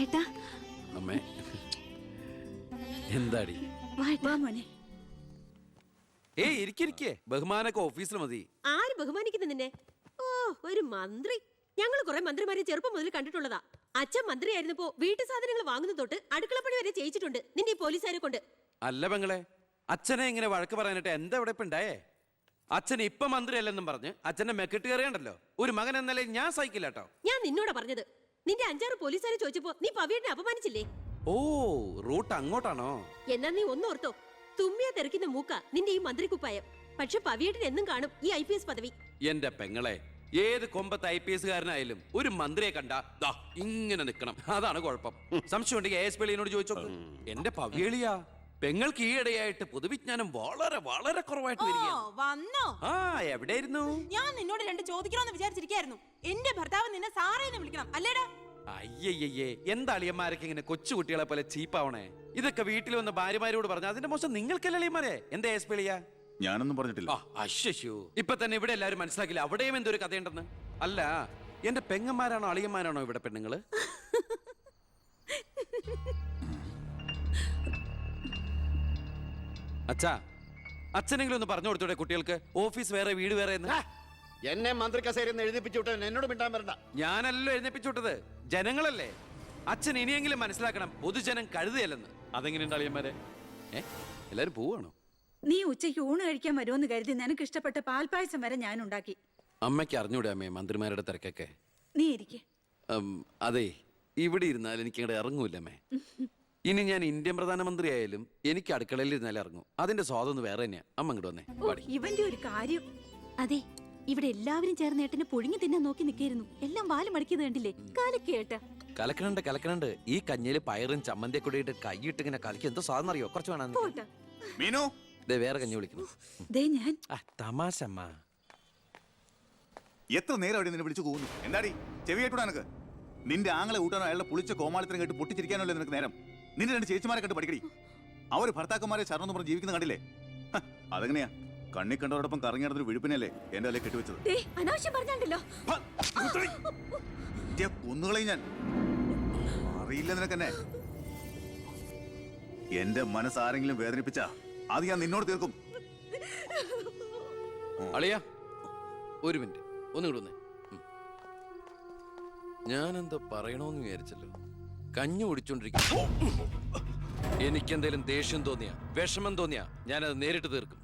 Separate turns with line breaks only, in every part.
ഏട്ടാ
അമ്മേ എന്താടി?
മോനെ.
ഏയ് ഇരിക്കെ, ബഹുമാനൊക്കെ ഓഫീസിൽ മതി.
ആര് ബഹുമാനിക്കുന്നു നിന്നെ? ഓ, ഒരു മന്ത്രി. ഞങ്ങൾ കുറെ മന്ത്രിമാരെ ചെറുപ്പം മുതൽ കണ്ടിട്ടുള്ളതാ. അച്ഛൻ മന്ത്രിയായിരുന്നപ്പോ വീട്ടു സാധനങ്ങൾ വാങ്ങുന്ന തൊട്ട് അടുക്കളപ്പണി വരെ ചെയ്യിച്ചിട്ടുണ്ട് നിന്റെ ഈ പോലീസുകാരെ കൊണ്ട്.
അല്ല പെങ്ങളെ, അച്ഛനെ ഇങ്ങനെ വഴക്ക് പറയാനായിട്ട് എന്താ ഇവിടെ ഇപ്പൊ ഉണ്ടായേ? അച്ഛൻ ഇപ്പൊ മന്ത്രിയല്ലെന്നും പറഞ്ഞ് അച്ഛന്റെ മെക്കിട്ട് കയറിയണ്ടല്ലോ. ഒരു മകൻ എന്നല്ലേ ഞാൻ സഹിക്കില്ല കേട്ടോ.
ഞാൻ നിന്നോടാ പറഞ്ഞത്. നിന്റെ 5-6 പോലീസുകാരെ ചോദിച്ചപ്പോ നീ പവിയെ അപമാനിച്ചില്ലേ?
ഓ, റൂട്ട് അങ്ങോട്ടാണോ?
എന്നാ നീ ഒന്നോർത്തോ, തുമ്മിയാ തെറിക്കുന്ന മൂക്ക നിന്റെ ഈ മന്ത്രിക്കുപ്പായം. പക്ഷെ പവിയേട്ടൻ എന്നും കാണും ഈ IPS പദവി.
എന്റെ പെങ്ങളെ, ഏത് കൊമ്പത്ത് IPS കാരനായാലും ഒരു മന്ത്രിയെ കണ്ടാ ദാ ഇങ്ങനെ നിക്കണം. അതാണ് കുഴപ്പം. സംശയം ഉണ്ടെങ്കിൽ ASP എളിയനോട് ചോദിച്ചോ. എന്റെ പവിയളിയാ, പെങ്ങൾക്ക് ഈയിടെയായിട്ട് പൊതുവിജ്ഞാനം വളരെ വളരെ കുറവായിട്ട്
വന്നോ?
ആ, എവിടെയായിരുന്നു?
ഞാൻ നിന്നോട് 2 ചോദിക്കണമെന്ന് വിചാരിച്ചിരിക്കായിരുന്നു. എന്റെ ഭർത്താവ് നിന്നെ സാറേന്ന് വിളിക്കണം അല്ലേടാ?
അയ്യയ്യേ, എന്താ അളിയന്മാരൊക്കെ ഇങ്ങനെ കൊച്ചുകുട്ടികളെ പോലെ ചീപ്പാവണേ? ഇതൊക്കെ വീട്ടിൽ വന്ന ഭാര്യമാരോട് പറഞ്ഞ അതിന്റെ മോശം നിങ്ങൾക്കല്ലേ അളിയന്മാരെ? എന്താ ASP എളിയാ?
ഞാനൊന്നും പറഞ്ഞിട്ടില്ല.
അശ്ശോ, ഇപ്പൊ തന്നെ ഇവിടെ എല്ലാവരും മനസ്സിലാക്കില്ല അവിടെയും എന്തൊരു കഥയുണ്ടെന്ന്. അല്ല, എന്റെ പെങ്ങന്മാരാണോ അളിയന്മാരാണോ ഇവിടെ പെണ്ണുങ്ങള്? അച്ഛാ, അച്ഛനെങ്കിലും ഒന്ന് പറഞ്ഞു കൊടുത്തൂടെ കുട്ടികൾക്ക്? ഓഫീസ് വേറെ വീട് വേറെ എന്ന്.
എന്നെ മന്ത്രി കസേരന്ന് എഴുതിപ്പിച്ചു വിട്ട എന്നോട് മിണ്ടാൻ വരണ്ട.
ഞാനല്ലോ എഴുന്നേപ്പിച്ചു വിട്ടത്, ജനങ്ങളല്ലേ. അച്ഛൻ ഇനിയെങ്കിലും മനസ്സിലാക്കണം, പൊതുജനം കഴുതയല്ലെന്ന്. അതെങ്ങനെയുണ്ട് അളിയന്മാരെ? എല്ലാരും പോവാണോ?
നീ ഉച്ചയ്ക്ക് ഊണ് കഴിക്കാൻ വരുമെന്ന് കരുതി നിനക്ക് ഇഷ്ടപ്പെട്ട പാൽപ്പായസം വരെ ഞാൻ ഉണ്ടാക്കി.
അമ്മയ്ക്ക് അറിഞ്ഞൂടെ അമ്മേ മന്ത്രിമാരുടെ തിരക്കൊക്കെ?
നീ ഇരിക്കെ.
അതെ, ഇവിടെ ഇരുന്നാൽ എനിക്ക് ഇങ്ങോട്ട് ഇറങ്ങൂല്ല അമ്മേ. ഇനി ഞാൻ ഇന്ത്യൻ പ്രധാനമന്ത്രി ആയാലും എനിക്ക് അടുക്കളയിൽ ഇരുന്നാലും ഇറങ്ങും. അതിന്റെ സ്വാദം വേറെ തന്നെയാ. അമ്മ ഇങ്ങോട്ട് വന്നേ.
ഇവന്റെ ഒരു കാര്യം.
അതെ, ഇവിടെ എല്ലാവരും ചേർന്ന് ഏട്ടനെ പുഴുങ്ങി തിന്നാൻ നോക്കി നിൽക്കായിരുന്നു. എല്ലാം വാല് മടക്കിയത് കണ്ടില്ലേ? കലക്കേട്ട.
കലക്കണുണ്ട്. ഈ കഞ്ഞില് പയറും ചമ്മന്തിയൊക്കെ കൂടിയിട്ട് കൈയിട്ട് ഇങ്ങനെ കലക്കി എന്തോ സാധനം അറിയോ? കുറച്ച് വേണം.
മീനു,
വേറെ കഞ്ഞി വിളിക്കുന്നു. തമാശ അമ്മ.
എത്ര നേരം അവിടെ നിന്നെ വിളിച്ചു പോകുന്നു? എന്താടി ചെവി കേട്ടൂടാ നിനക്ക്? നിന്റെ ആങ്ങളെ ഊട്ടാനോ അയാളുടെ പുളിച്ച കോമാളിത്തരം കേട്ട് പൊട്ടിച്ചിരിക്കാനല്ലോ നിനക്ക് നേരം? നിന്റെ 2 ചേച്ചിമാരെ കണ്ട് പഠിക്കടി. അവര് ഭർത്താക്കന്മാരെ ശരണം പറഞ്ഞ് ജീവിക്കുന്ന കണ്ടില്ലേ? അതെങ്ങനെയാ? കണ്ണി കണ്ടവരോടൊപ്പം കറങ്ങി നടന്നൊരു വിഴുപ്പിനല്ലേ എന്റെ അല്ലെ കെട്ടിവെച്ചത്? കൊന്നുകളയും ഞാൻ. അറിയില്ല നിനക്കെന്നെ. എന്റെ മനസ്സാരെങ്കിലും വേദനിപ്പിച്ചാ അത് ഞാൻ നിന്നോട് തീർക്കും.
അളിയാ, ഒരു മിനിറ്റ് ഒന്നും വന്നേ. ഞാനെന്തോ പറയണോന്ന് വിചാരിച്ചല്ലോ. കഞ്ഞി കുടിച്ചോണ്ടിരിക്കും. എനിക്കെന്തേലും ദേഷ്യം തോന്നിയാ, വിഷമം തോന്നിയാ ഞാനത് നേരിട്ട് തീർക്കും.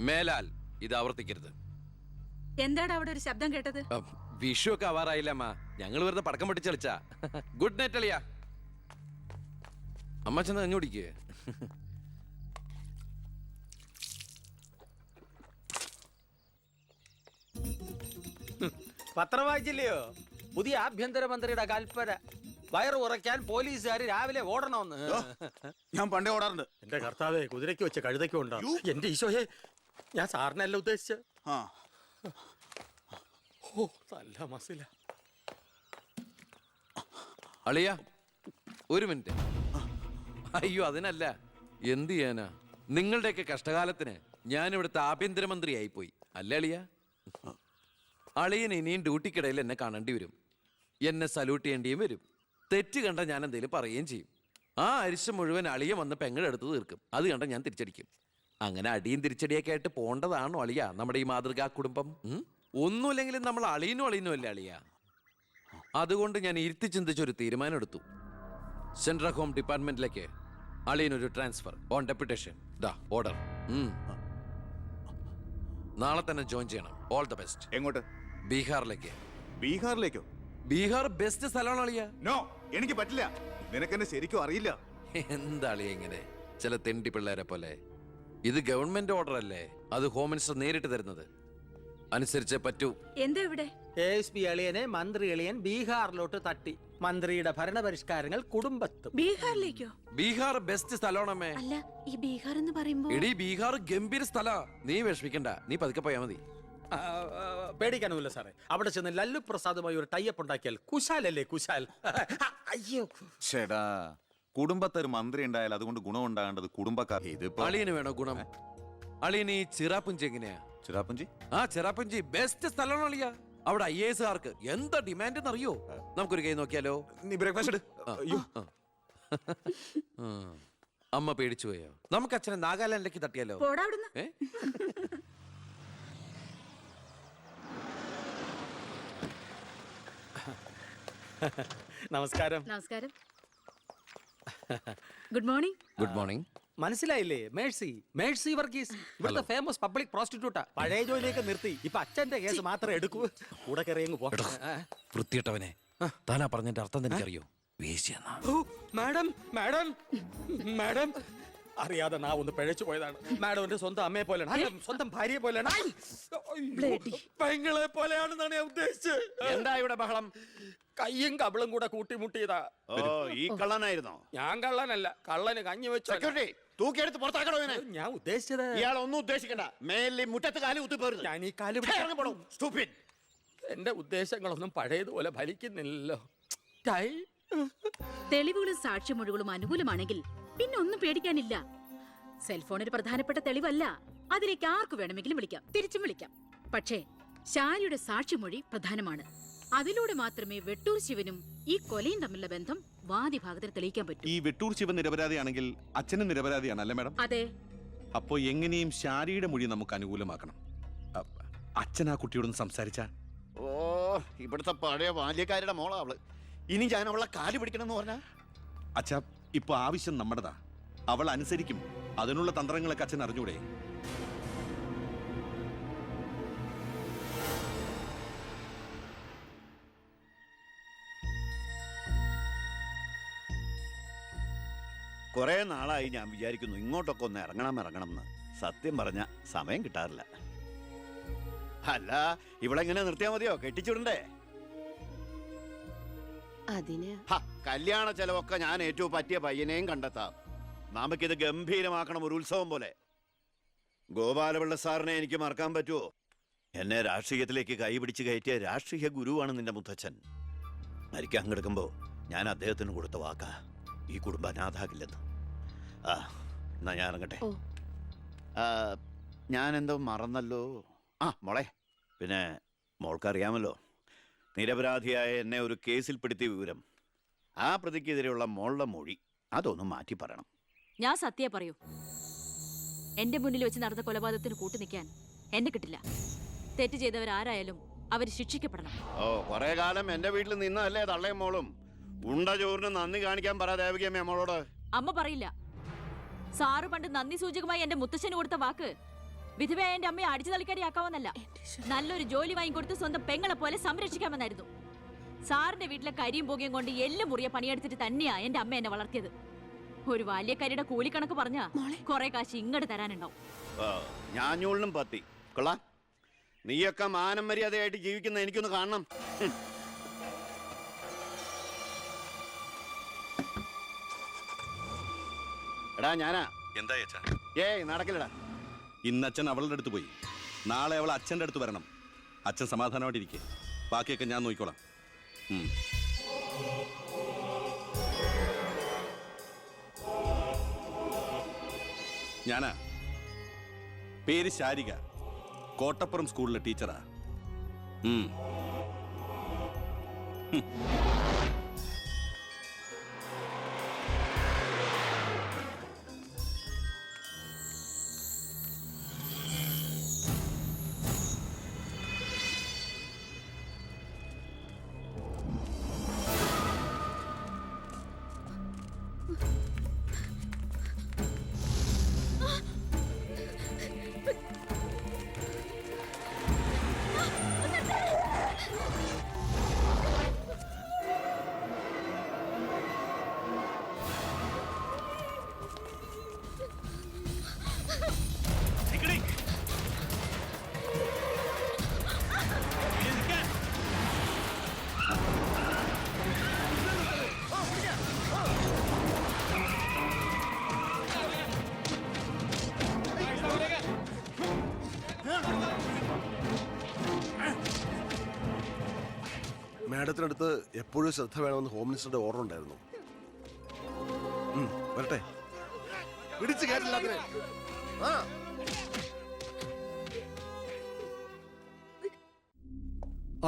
മേലാൽ ഇത് ആവർത്തിക്കരുത്.
എന്താടാ അവിടെ ഒരു ശബ്ദം കേട്ടത്?
വിഷു ഒക്കെ ആവാറായില്ല അമ്മ. ഞങ്ങൾ വെറുതെ പടക്കം പൊട്ടിച്ചളിച്ചാ. ഗുഡ് നൈറ്റ് അളിയാ. അമ്മ ചെന്ന് കഞ്ഞി കുടിക്കേ.
പത്രം വായിച്ചില്ലയോ? പുതിയ ആഭ്യന്തരമന്ത്രിയുടെ കൽപ്പന. വയറ് ഉറയ്ക്കാൻ പോലീസുകാർ രാവിലെ ഓടണമെന്ന്.
ഞാൻ പണ്ടേ ഓടാറുണ്ട്.
എന്റെ കർത്താവേ, കുതിരയ്ക്ക് വെച്ച് കഴുതയ്ക്കും ഉണ്ടോ? എന്റെ ഈശോയെ, ഞാൻ സാറിനല്ല ഉദ്ദേശിച്ച. ഓ, നല്ല മസില.
അളിയാ, ഒരു മിനിറ്റ്. അയ്യോ, അതിനല്ല. എന്ത് ചെയ്യാനാ? നിങ്ങളുടെയൊക്കെ കഷ്ടകാലത്തിന് ഞാൻ ഇവിടുത്തെ ആഭ്യന്തരമന്ത്രിയായി പോയി അല്ലേ അളിയാ? അളിയൻ ഇനിയും ഡ്യൂട്ടിക്കിടയിൽ എന്നെ കാണേണ്ടി വരും. എന്നെ സല്യൂട്ട് ചെയ്യേണ്ടിയും വരും. തെറ്റ് കണ്ട ഞാൻ എന്തെങ്കിലും പറയുകയും ചെയ്യും. ആ അരിശം മുഴുവൻ അളിയൻ വന്ന് പെങ്ങളെടുത്ത് തീർക്കും. അത് കണ്ട ഞാൻ തിരിച്ചടിക്കും. അങ്ങനെ അടിയും തിരിച്ചടിയൊക്കെ ആയിട്ട് പോണ്ടതാണോ അളിയാ നമ്മുടെ ഈ മാതൃകാ കുടുംബം? ഒന്നുമില്ലെങ്കിലും നമ്മൾ അളിയനും അല്ലേ അളിയാ? അതുകൊണ്ട് ഞാൻ ഇരുത്തി ചിന്തിച്ചൊരു തീരുമാനം എടുത്തു. സെൻട്രൽ ഹോം ഡിപ്പാർട്ട്മെന്റിലേക്ക് അളിയനൊരു ട്രാൻസ്ഫർ ഓൺ ഡെപ്യൂട്ടേഷൻ. ഓർഡർ. നാളെ തന്നെ ജോയിൻ ചെയ്യണം. All the best.
എങ്ങോട്ട്?
ബീഹാറിലേക്ക്.
ബീഹാറിലേക്കോ?
ബീഹാർ ബെസ്റ്റ് സ്ഥലമാണ് അളിയാ.
നോ, എനിക്ക് പറ്റില്ല. നിനക്കെന്നെ ശരിക്കും അറിയില്ല.
എന്താ അളിയ ഇങ്ങനെ ചില തെണ്ടി പിള്ളേരെ പോലെ? ഇത് ഗവൺമെന്റ് ഓർഡർ അല്ലേ? അത് ഹോം മിനിസ്റ്റർ നേരിട്ട് തരുന്നത്. അനുസരിച്ചേ പറ്റൂ.
എന്താ ഇവിടെ?
ASP എളിയനെ മന്ത്രി എളിയൻ ബീഹാറിലോട്ട് തട്ടി. മന്ത്രിയുടെ ഭരണപരിഷ്കാരങ്ങൾ കുടുംബത്തും.
ബീഹാറിലേക്കോ?
ബീഹാർ ബെസ്റ്റ് സ്ഥലമാണമ്മേ.
അല്ല, ഈ ബീഹാർ എന്ന് പറയുമ്പോ
എടീ, ബീഹാർ ഗംഭീര സ്ഥലാ. നീ വിഷമിക്കണ്ട, നീ പതുക്കെ പോയാ മതി.
പേടിക്കാനൊന്നുമില്ല സാറേ. അവിടെ ചെന്ന് ലല്ലു പ്രസാദുമായി ഒരു ടൈപ്പ് ഉണ്ടാക്കിയാൽ കുശാലല്ലേ കുശാൽ. അയ്യോ
ചേടാ, കുടുംബത്തൊരു മന്ത്രി ഉണ്ടായാൽ അതുകൊണ്ട് ഗുണം ഉണ്ടാകേണ്ടത് കുടുംബക്കാർ.
അളിയന് വേണോ ഗുണം? അളിയന് ഈ ചിറാപ്പുഞ്ചി എങ്ങനെയാ?
ചിറാപ്പുഞ്ചി?
ചിറാപ്പുഞ്ചി ബെസ്റ്റ് സ്ഥലമാണ് അളിയാ. അവിടെ IASകാർക്ക് എന്താ ഡിമാൻഡ് എന്നറിയോ? നമുക്കൊരു കൈ നോക്കിയാലോ?
നീ ബ്രേക്ക്ഫാസ്റ്റ് അയ്യോ
ആ. അമ്മ പേടിച്ചു പോയോ? നമുക്ക് അച്ഛനെ നാഗാലാൻഡിലേക്ക് തട്ടിയാലോ?
പോടാ അവിടുന്ന്.
ഏ?
നമസ്കാരം.
നമസ്കാരം. Good morning.
Good morning.
മനസ്സിലായില്ലേ? മേഴ്സി മേഴ്സി വർഗീസ് ഇവിടുത്തെ ഫേമസ് പബ്ലിക് പ്രോസ്റ്റിറ്റ്യൂട്ടാ. പഴയ ജോലിയൊക്കെ നിർത്തി ഇപ്പൊ അച്ഛന്റെ കേസ് മാത്രമേ എടുക്കൂ. കൂടെ കയറിയങ്ങ് പോ.
വൃത്തിയിട്ടവനെ, താനാ പറഞ്ഞതിന്റെ അർത്ഥം എനിക്കറിയോ? വേശ്യെന്നാ.
ഓ, മാഡം മാഡം മാഡം അറിയാതെ നാ ഒന്ന് പിഴച്ചു പോയതാണ്. മാഡം എന്റെ സ്വന്തം അമ്മയെ പോലെയാണ്, അല്ല, സ്വന്തം ഭാര്യയെ പോലെയാണ്. ഐ! അയ്യോ, പെങ്ങളെ പോലെയാണെന്നാണ് ഞാൻ ഉദ്ദേശിച്ചത്.
എന്താ ഇവിടെ ബഹളം?
കയ്യും കബളും കൂടെ കൂട്ടിമുട്ടിയതാ.
ഓ, ഈ കള്ളനായിരുന്നോ?
ഞാൻ കള്ളനല്ല, കള്ളന് കഞ്ഞി വെച്ചു.
സെക്യൂരിറ്റി, തൂക്കിയെടുത്ത് പുറത്താക്കണോ ഇവനെ?
ഞാൻ ഉദ്ദേശിച്ചത്
ഇയാൾ ഒന്നും ഉദ്ദേശിക്കണ്ട. മേലിൽ മുറ്റത്ത് കാലി കുത്തിപ്പോരുത്.
ഞാൻ ഈ കാല്
Stupid.
എന്റെ ഉദ്ദേശങ്ങളൊന്നും പഴയതുപോലെ ഫലിക്കുന്നില്ലല്ലോ. ടൈ.
തെളിവുകളും സാക്ഷിമൊഴികളും അനുകൂലമാണെങ്കിൽ പിന്നെ ഒന്നും പേടിക്കാനില്ല. സെൽഫോൺ ഒരു പ്രധാനപ്പെട്ട തെളിവല്ല. അതിലേക്ക് ആർക്ക് വേണമെങ്കിലും വിളിക്കാം, തിരിച്ചും വിളിക്കാം. പക്ഷേ ശാരിയുടെ സാക്ഷിമൊഴി പ്രധാനമാണ്. അതിലൂടെ മാത്രമേ വെട്ടൂർ ശിവനും ഈ കൊലയും തമ്മിലുള്ള ബന്ധം വാദിഭാഗത്തിന് തെളിയിക്കാൻ പറ്റൂ.
ഈ വെട്ടൂർ ശിവൻ നിരപരാധിയാണെങ്കിൽ അച്ഛനും നിരപരാധിയാണ് അല്ലേ മാഡം?
അതെ.
അപ്പോ എങ്ങനെയും ശാരിയുടെ മൊഴി നമുക്ക് അനുകൂലമാക്കണം. അച്ഛൻ ആ കുട്ടിയോടൊന്ന് സംസാരിച്ച.
ഓ, ഇവിടുത്തെ പഴയ ബാല്യക്കാരുടെ മോളാ അവള്. ഇനി ഞാൻ അവളെ കാല് പിടിക്കണമെന്ന് പറഞ്ഞാ?
അച്ഛാ, ഇപ്പൊ ആവശ്യം നമ്മുടെതാ. അവൾ അനുസരിക്കും. അതിനുള്ള തന്ത്രങ്ങളൊക്കെ അച്ഛൻ അറിഞ്ഞൂടെ?
കുറെ നാളായി ഞാൻ വിചാരിക്കുന്നു ഇങ്ങോട്ടൊക്കെ ഒന്ന് ഇറങ്ങണം എന്ന്. സത്യം പറഞ്ഞ സമയം കിട്ടാറില്ല. അല്ല, ഇവളെങ്ങനെ നിർത്തിയാ മതിയോ? കെട്ടിച്ചുടണ്ടേ?
അതിന്
കല്യാണ ചെലവൊക്കെ ഞാൻ ഏറ്റവും പറ്റിയ പയ്യനെയും കണ്ടെത്താം. നമുക്കിത് ഗംഭീരമാക്കണം, ഒരു ഉത്സവം പോലെ. ഗോപാലപിള്ള സാറിനെ എനിക്ക് മറക്കാൻ പറ്റുമോ? എന്നെ രാഷ്ട്രീയത്തിലേക്ക് കൈപിടിച്ച് കയറ്റിയ രാഷ്ട്രീയ ഗുരുവാണ് നിന്റെ മുത്തച്ഛൻ. മരിക്കാൻ കിടക്കുമ്പോ ഞാൻ അദ്ദേഹത്തിന് കൊടുത്ത വാക്കാ, ഈ കുടുംബം അനാഥാകില്ലെന്ന്. എന്നാ ഞാൻ ഇറങ്ങട്ടെ. ഞാൻ എന്തോ മറന്നല്ലോ. മോളെ, പിന്നെ മോൾക്കറിയാമല്ലോ, നിരപരാധിയായ എന്നെ ഒരു കേസിൽപ്പെടുത്തിയ വിവരം. ആ പ്രതിക്കെതിരെയുള്ള മോളുടെ മൊഴി അതൊന്നും മാറ്റി പറയണം.
ഞാൻ സത്യം പറയൂ. എന്റെ മുന്നിൽ വെച്ച് നടന്ന കൊലപാതകത്തിന് കൂട്ടു നിൽക്കാൻ എന്നെ കിട്ടില്ല. തെറ്റ് ചെയ്തവരാരായാലും അവർ ശിക്ഷിക്കപ്പെടണം.
ഓ, കുറെ കാലം എന്റെ വീട്ടിൽ നിന്നല്ലേ തള്ളയും മോളും. ഉണ്ട ചോറിന് നന്ദി കാണിക്കാൻ പറ ദേവകിയമ്മ മോളോട്.
അമ്മ പറയില്ല. സാറ് പണ്ട് നന്ദി സൂചകമായി എന്റെ മുത്തശ്ശന് കൊടുത്ത വാക്ക് വിധവയായ എന്റെ അമ്മയെ അടിച്ചു തളിക്കാരിയാക്കാമെന്നല്ല, നല്ലൊരു ജോലി വാങ്ങിക്കൊടുത്ത് സ്വന്തം പെങ്ങളെ പോലെ സംരക്ഷിക്കാമെന്നായിരുന്നു. സാറിന്റെ വീട്ടിലെ കരിയും പുകയും കൊണ്ട് എല്ലും മുറിയ പണിയെടുത്തിട്ട് തന്നെയാ എന്റെ അമ്മ എന്നെ വളർത്തിയത്. ഒരു ബാല്യക്കാരിയുടെ കൂലിക്കണക്ക് പറഞ്ഞാ കുറെ കാശ് ഇങ്ങോട്ട് തരാനുണ്ടാവും.
ഞാഞ്ഞൂളിനും പത്തി കൊള്ളാം. നീയൊക്കെ മാനം മര്യാദയായിട്ട് ജീവിക്കുന്ന എനിക്കൊന്ന് കാണണം. എടാ ഞാനാ.
എന്താ അച്ഛാ?
ഏയ് നടക്കില്ലടാ.
ഇന്ന് അച്ഛൻ അവളുടെ അടുത്ത് പോയി. നാളെ അവൾ അച്ഛൻ്റെ അടുത്ത് വരണം. അച്ഛൻ സമാധാനമായിട്ടിരിക്കെ, ബാക്കിയൊക്കെ ഞാൻ നോക്കിക്കോളാം. ഞാനാ. പേര് ശാരിക, കോട്ടപ്പുറം സ്കൂളിലെ ടീച്ചറാ.
മാഡത്തിനടുത്ത് എപ്പോഴും ശ്രദ്ധ വേണമെന്ന് ഹോം മിനിസ്റ്ററുടെ ഓർഡർ ഉണ്ടായിരുന്നു. വരട്ടെ, പിടിച്ചു കയറ്റില്ല അതിനെ.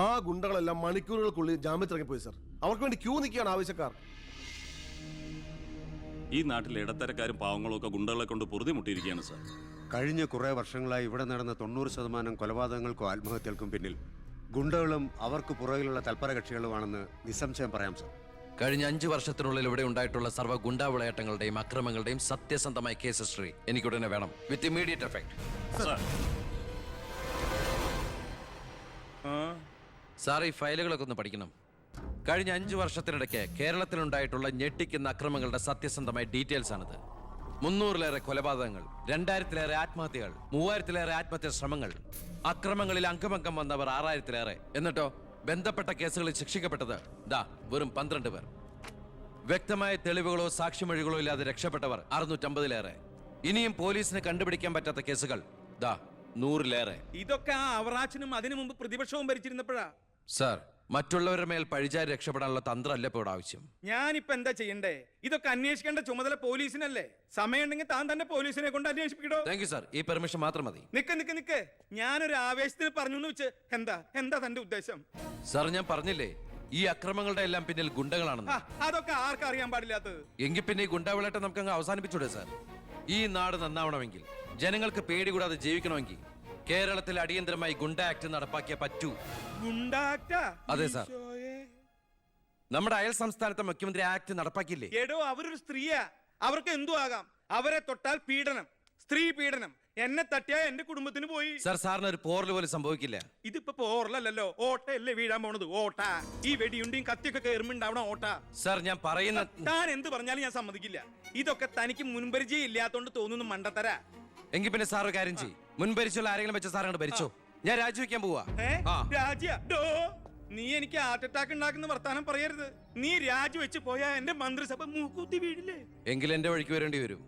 ആ ഗുണ്ടകളെല്ലാം മണിക്കൂറുകൾക്കുള്ളിൽ ജാമ്യത്തിറങ്ങിപ്പോയി സർ. അവർക്ക് വേണ്ടി ക്യൂ നിൽക്കുകയാണ് ആവശ്യക്കാർ.
ഈ നാട്ടിലെ ഇടത്തരക്കാരും പാവങ്ങളും ഒക്കെ ഗുണ്ടകളെ കൊണ്ട് പൊറുതി മുട്ടിയിരിക്കുകയാണ് സാർ.
കഴിഞ്ഞ കുറേ വർഷങ്ങളായി ഇവിടെ നടന്ന 90% കൊലപാതകങ്ങൾക്കും ആത്മഹത്യകൾക്കും പിന്നിൽ ഗുണ്ടകളും അവർക്ക് പുറകിലുള്ള തൽപര കക്ഷികളുമാണെന്ന് നിസ്സംശയം പറയാം സർ.
കഴിഞ്ഞ 5 വർഷത്തിനുള്ളിൽ ഇവിടെ ഉണ്ടായിട്ടുള്ള സർവ്വ ഗുണ്ടാവിളയാട്ടങ്ങളുടെയും അക്രമങ്ങളുടെയും സത്യസന്ധമായ കേസ് ഹിസ്റ്ററി എനിക്കുടനെ വേണം, വിത്ത് ഇമ്മീഡിയറ്റ് എഫക്ട്. സാർ, ഈ ഫയലുകളൊക്കെ ഒന്ന് പഠിക്കണം. കഴിഞ്ഞ 5 വർഷത്തിനിടയ്ക്ക് കേരളത്തിലുണ്ടായിട്ടുള്ള ഞെട്ടിക്കുന്ന അക്രമങ്ങളുടെ സത്യസന്ധമായ ഡീറ്റെയിൽസ് ആണിത്. 300-ലേറെ കൊലപാതകങ്ങൾ, 2000-ലേറെ ആത്മഹത്യകൾ, 3000-ലേറെ ആത്മഹത്യാ ശ്രമങ്ങൾ, അക്രമങ്ങളിൽ അംഗമംഗം വന്നവർ 6000-ലേറെ. എന്നിട്ടോ ബന്ധപ്പെട്ട കേസുകളിൽ ശിക്ഷിക്കപ്പെട്ടത് വെറും 12 പേർ. വ്യക്തമായ തെളിവുകളോ സാക്ഷിമൊഴികളോ ഇല്ലാതെ രക്ഷപ്പെട്ടവർ 650-ലേറെ. ഇനിയും പോലീസിന് കണ്ടുപിടിക്കാൻ പറ്റാത്ത കേസുകൾ 100-ലേറെ.
ഇതൊക്കെ ആ അവറാച്ചനും അതിനു മുമ്പ് പ്രതിപക്ഷവും ഭരിച്ചിരുന്നപ്പോഴാ.
സാർ, മറ്റുള്ളവരുടെ മേൽ പഴിചാരി രക്ഷപ്പെടാനുള്ള തന്ത്രമല്ല ഇപ്പോൾ ആവശ്യം.
ഞാനിപ്പോ എന്താ ചെയ്യണ്ടേ? ഇതൊക്കെ അന്വേഷിക്കേണ്ട ചുമതല പോലീസിനല്ലേ? സമയമുണ്ടെങ്കിൽ താൻ തന്നെ പോലീസിനെ കൊണ്ട് അന്വേഷിപ്പിക്കടോ.
താങ്ക് യു സാർ, ഈ പെർമിഷൻ മാത്രം മതി.
നിക്ക് ഞാനൊരു ആവേശത്തിന് പറഞ്ഞു എന്ന് വെച്ച് എന്താ തന്റെ ഉദ്ദേശം?
സാർ, ഞാൻ പറഞ്ഞില്ലേ ഈ അക്രമങ്ങളുടെ എല്ലാം പിന്നിൽ ഗുണ്ടകളാണെന്ന്.
അതൊക്കെ ആർക്കും അറിയാൻ പാടില്ലാത്തത്.
എങ്കിൽ പിന്നെ ഈ ഗുണ്ടാവിളാട്ടം നമുക്ക് അങ്ങ് അവസാനിപ്പിച്ചൂടെ സാർ? ഈ നാട് നന്നാവണമെങ്കിൽ, ജനങ്ങൾക്ക് പേടി കൂടാതെ ജീവിക്കണമെങ്കിൽ കേരളത്തിൽ അടിയന്തരമായി ഗുണ്ട ആക്ട് നടപ്പാക്കിയേ പറ്റൂ. അതെ സാർ, നമ്മുടെ അയൽ സംസ്ഥാനത്തെ മുഖ്യമന്ത്രി ആക്ട് നടപ്പാക്കിയില്ലേ?
എടോ, അവരൊരു സ്ത്രീയാ, അവർക്ക് എന്തു ആകാം. അവരെ തൊട്ടാൽ പീഡനം, സ്ത്രീ പീഡനം. എന്നെ തട്ടിയാ എന്റെ കുടുംബത്തിന് പോയി.
സാർ, സാറിന് ഒരു പോറൽ പോലും സംഭവിക്കില്ല.
ഇതിപ്പോ പോറലല്ലോ, ഓട്ടയല്ലേ വീഴാൻ പോണത്. ഓട്ട ഈ വെടിയുണ്ടിയും കത്തിയൊക്കെ കയറുമ്പോണ്ടാവണം ഓട്ട.
സാർ, ഞാൻ പറയുന്ന
താൻ എന്ത് പറഞ്ഞാലും ഞാൻ സമ്മതിക്കില്ല. ഇതൊക്കെ തനിക്ക് മുൻപരിചയം ഇല്ലാത്തോണ്ട് തോന്നുന്നു മണ്ടത്തരാ.
എങ്കിൽ പിന്നെ സാർ ഒരു കാര്യം ചെയ്യും, മുൻപരിച്ചുള്ള ആരെങ്കിലും വെച്ച സാർ അങ്ങോട്ട് ഭരിച്ചോ. ഞാൻ രാജിവെക്കാൻ പോവാ.
നീ എനിക്ക് ഹാർട്ട് അറ്റാക്ക് ഉണ്ടാക്കുന്ന വർത്താനം പറയരുത്. നീ രാജിവെച്ച് പോയാ എന്റെ മന്ത്രിസഭ മൂക്കൂത്തി വീഴില്ലേ?
എങ്കിൽ എന്റെ വഴിക്ക് വരേണ്ടി വരും.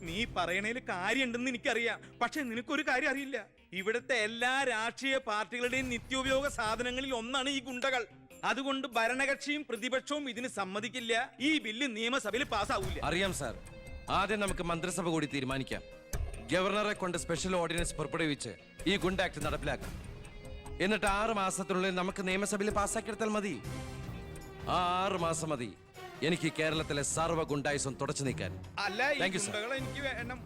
നീ പറയണേല് കാര്യമുണ്ടെന്ന് എനിക്കറിയാം, പക്ഷെ നിനക്കൊരു കാര്യം അറിയില്ല. ഇവിടുത്തെ എല്ലാ രാഷ്ട്രീയ പാർട്ടികളുടെയും നിത്യോപയോഗ സാധനങ്ങളിൽ ഒന്നാണ് ഈ ഗുണ്ടകൾ. അതുകൊണ്ട് ഭരണകക്ഷിയും പ്രതിപക്ഷവും ഇതിന് സമ്മതിക്കില്ല. ഈ ബില്ല് നിയമസഭയിൽ പാസ്സാവൂല.
അറിയാം സാർ, ആദ്യം നമുക്ക് മന്ത്രിസഭ കൂടി തീരുമാനിക്കാം. ഗവർണറെ കൊണ്ട് സ്പെഷ്യൽ ഓർഡിനൻസ് പുറപ്പെടുവിച്ച് ഈ ഗുണ്ട ആക്ട് നടപ്പിലാക്കാം. എന്നിട്ട് 6 മാസത്തിനുള്ളിൽ നമുക്ക് നിയമസഭയിൽ പാസ്സാക്കിയെടുത്താൽ മതി. ആ 6 മാസം മതി എനിക്ക് കേരളത്തിലെ സർവ്വ ഗുണ്ടായുസം തുടച്ചു നീക്കാൻ.
അല്ല, ഈ ഗുണ്ടകളെ എനിക്ക് വേണം.